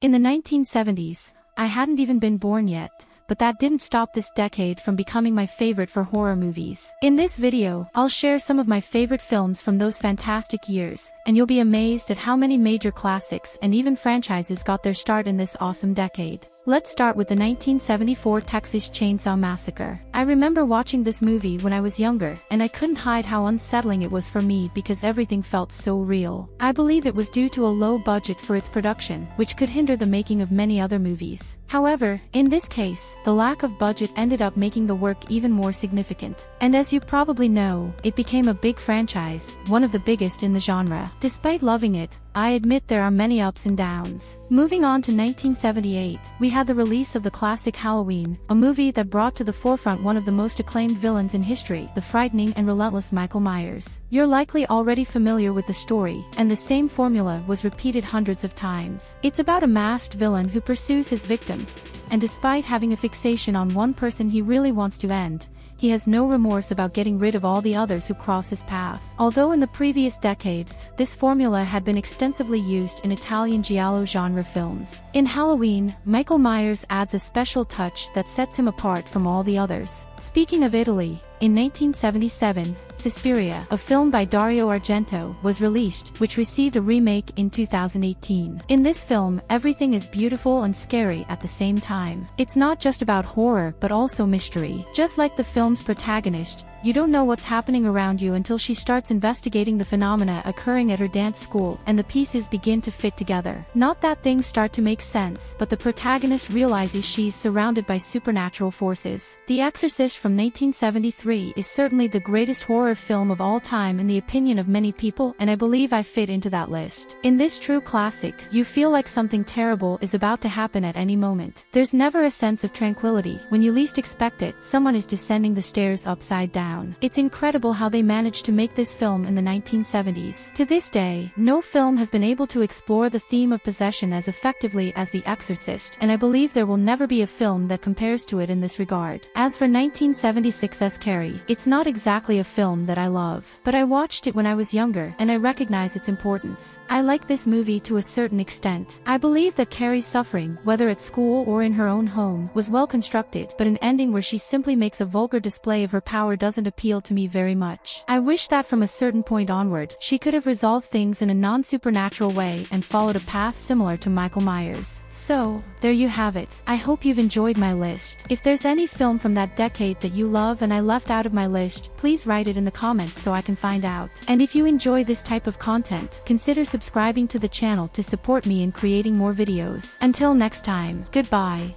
In the 1970s, I hadn't even been born yet, but that didn't stop this decade from becoming my favorite for horror movies. In this video, I'll share some of my favorite films from those fantastic years, and you'll be amazed at how many major classics and even franchises got their start in this awesome decade. Let's start with the 1974 Texas Chainsaw Massacre. I remember watching this movie when I was younger, and I couldn't hide how unsettling it was for me because everything felt so real. I believe it was due to a low budget for its production, which could hinder the making of many other movies. However, in this case, the lack of budget ended up making the work even more significant. And as you probably know, it became a big franchise, one of the biggest in the genre. Despite loving it, I admit there are many ups and downs. Moving on to 1978, we had the release of the classic Halloween, a movie that brought to the forefront one of the most acclaimed villains in history, the frightening and relentless Michael Myers. You're likely already familiar with the story, and the same formula was repeated hundreds of times. It's about a masked villain who pursues his victims, and despite having a fixation on one person he really wants to end, he has no remorse about getting rid of all the others who cross his path. Although in the previous decade, this formula had been extensively used in Italian giallo genre films. In Halloween, Michael Myers adds a special touch that sets him apart from all the others. Speaking of Italy, in 1977, Suspiria, a film by Dario Argento, was released, which received a remake in 2018. In this film, everything is beautiful and scary at the same time. It's not just about horror but also mystery. Just like the film's protagonist, you don't know what's happening around you until she starts investigating the phenomena occurring at her dance school, and the pieces begin to fit together. Not that things start to make sense, but the protagonist realizes she's surrounded by supernatural forces. The Exorcist from 1973 is certainly the greatest horror film of all time in the opinion of many people, and I believe I fit into that list. In this true classic, you feel like something terrible is about to happen at any moment. There's never a sense of tranquility. When you least expect it, someone is descending the stairs upside down. It's incredible how they managed to make this film in the 1970s. To this day, no film has been able to explore the theme of possession as effectively as The Exorcist, and I believe there will never be a film that compares to it in this regard. As for 1976's Carrie, it's not exactly a film that I love, but I watched it when I was younger, and I recognize its importance. I like this movie to a certain extent. I believe that Carrie's suffering, whether at school or in her own home, was well constructed, but an ending where she simply makes a vulgar display of her power doesn't appeal to me very much. I wish that from a certain point onward, she could have resolved things in a non-supernatural way and followed a path similar to Michael Myers. So, there you have it. I hope you've enjoyed my list. If there's any film from that decade that you love and I left out of my list, please write it in the comments so I can find out. And if you enjoy this type of content, consider subscribing to the channel to support me in creating more videos. Until next time, goodbye.